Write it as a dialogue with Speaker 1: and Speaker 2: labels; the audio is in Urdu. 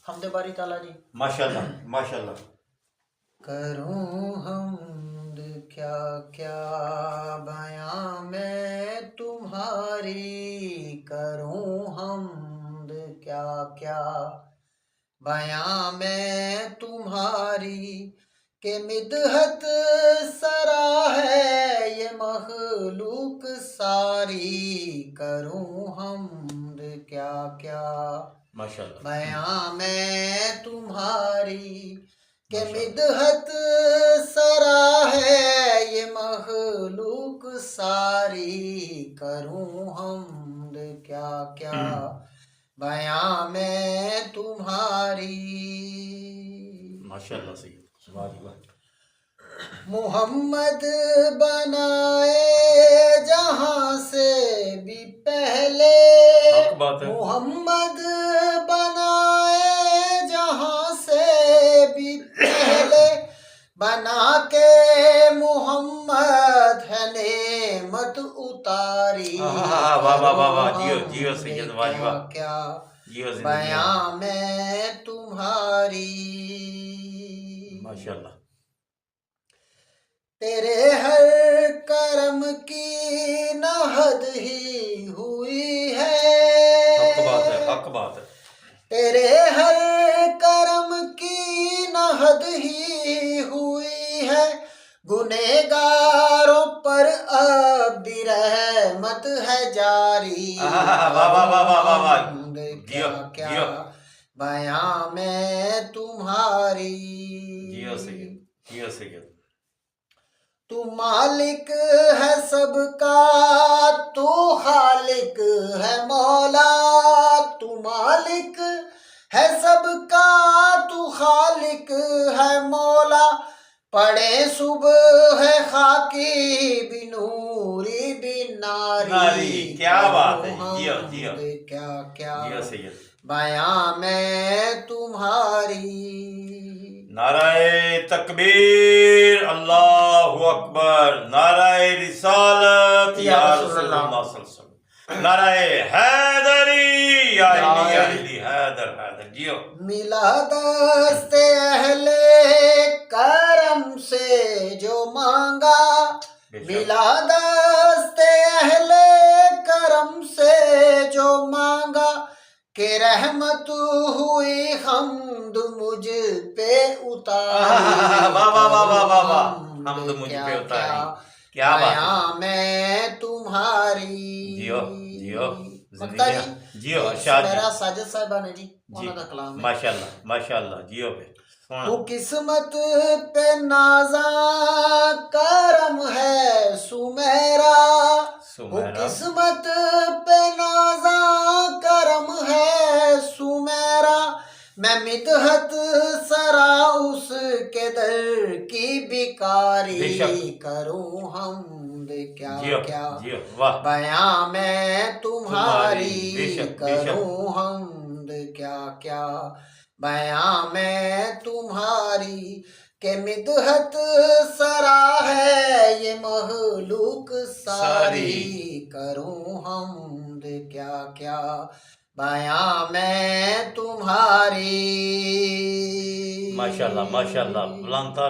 Speaker 1: حمد باری تعالیٰ جی.
Speaker 2: ماشاءاللہ ماشاءاللہ.
Speaker 1: کروں حمد کیا کیا بیاں میں تمہاری، کروں حمد کیا کیا بیاں میں تمہاری، کہ مدحت سرا ہے یہ مخلوق ساری، کروں حمد کیا کیا
Speaker 2: ماشاءاللہ
Speaker 1: بیاں میں تمہاری، کہ مدحت سرا ہے یہ مخلوق ساری، کروں حمد کیا کیا بیاں میں تمہاری.
Speaker 2: ماشاءاللہ سید واہ واہ.
Speaker 1: محمد بنائے جہاں سے بھی پہلے،
Speaker 2: حق بات ہے.
Speaker 1: محمد بنائے جہاں سے بھی پہلے، بنا کے محمد ہے نعمت اتاری،
Speaker 2: واہ واہ واہ واہ. جیو جیو سید واہ واہ.
Speaker 1: کیا
Speaker 2: جیو زندگی.
Speaker 1: بیاں میں تمہاری.
Speaker 2: ماشاءاللہ.
Speaker 1: تیرے ہر کرم کی نہ حد ہی ہوئی ہے،
Speaker 2: حق بات ہے حق بات ہے.
Speaker 1: تیرے ہر کرم کی نہ حد ہی ہوئی ہے، گنہگاروں پر اب بھی رحمت ہے جاری،
Speaker 2: واہ واہ واہ واہ واہ واہ.
Speaker 1: کیا کیا بیاں میں تمہاری.
Speaker 2: جیو سید جیو سید.
Speaker 1: تو مالک ہے سب کا، تو خالق ہے مولا، تو مالک ہے سب کا، تو خالق ہے مولا، پڑے صبح ہے خاکی بھی نوری بھی ناری،
Speaker 2: کیا بات ہے. جیو جیو
Speaker 1: کیا کیا
Speaker 2: جیو سید.
Speaker 1: بیاں میں تمہاری.
Speaker 2: نعرہ تکبیر اللہ اکبر، نعرہ رسالت یا رسول اللہ صلی اللہ علیہ وسلم، نعرہ حیدری یا علی یا علی حیدر حیدر. جیو.
Speaker 1: ملا دست اہل کرم سے جو مانگا، ملا دست اہل کرم سے جو مانگا، کہ رحمت ہوئی حمد مجھ پہ اتاری،
Speaker 2: واہ واہ واہ واہ واہ واہ. حمد مجھ پہ اتاری. کیا بات ہے.
Speaker 1: بیاں میں تمہاری.
Speaker 2: جیو جیو
Speaker 1: مکتا
Speaker 2: زندگی. جیو
Speaker 1: جی
Speaker 2: ارشاد جی.
Speaker 1: میرا ساجد صاحبہ نے جی
Speaker 2: جی
Speaker 1: انہوں کا کلام ہے.
Speaker 2: ماشاءاللہ ماشاءاللہ. جیو پہ
Speaker 1: وہ قسمت پہ نازاں کرم ہے سمیرا، وہ قسمت پہ نازاں کرم ہے سمیرا، میں مدحت سرا اس کے در کی بیکاری، کروں حمد کیا کیا بیاں میں تمہاری، کروں حمد کیا کیا بیاں میں تمہاری، کہ مدحت سرا ہے یہ مخلوق ساری، کروں حمد کیا کیا بیاں میں تمہاری.
Speaker 2: ماشاءاللہ ماشاءاللہ.